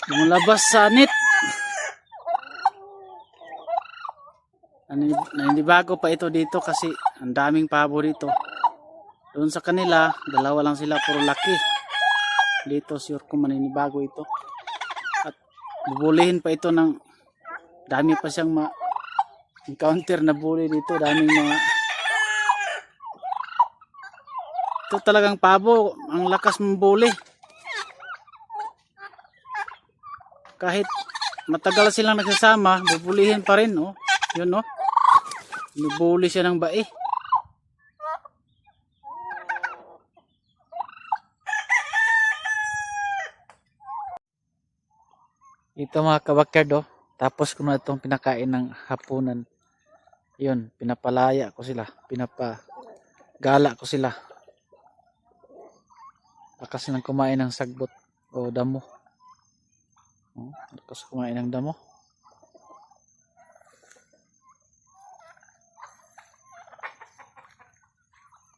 Lumabas sa net. Naninibago pa ito dito kasi ang daming pabo dito. Doon sa kanila, dalawa lang sila, puro laki. Dito sure ko maninibago ito. At bubulihin pa ito ng dami pa siyang encounter na bully dito. Daming mga ito talagang pabo, ang lakas mambuli. Kahit matagal silang nagsasama, bubulihin pa rin, oh. Yun, oh. Binubuli siya ng bae. Ito mga kabakyard, oh. Tapos ko na itong pinakain ng hapunan. Yun, pinapalaya ko sila. Pinapagala ko sila. Lakas lang kumain ng sagbot o damo. Lakas kumain ng damo.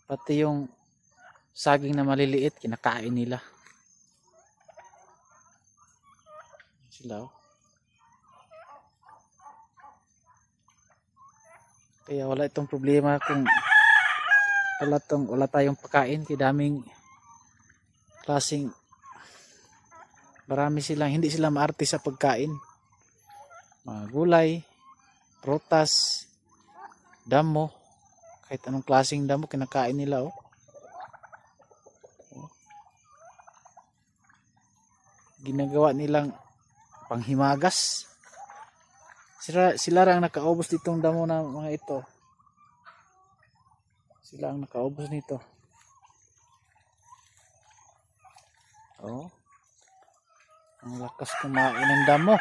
Pati yung saging na maliliit, kinakain nila. Sila, oh. Kaya wala itong problema kung wala tayong pagkain. Kaya daming klaseng, marami silang, hindi sila maarte sa pagkain. Mga gulay, prutas, damo, kahit anong klaseng damo kinakain nila, oh. Ginagawa nilang panghimagas. Sila lang nakaubos ditong damo na mga ito. Sila ang nakaubos nito. Oh. Ang lakas kumain ng damo.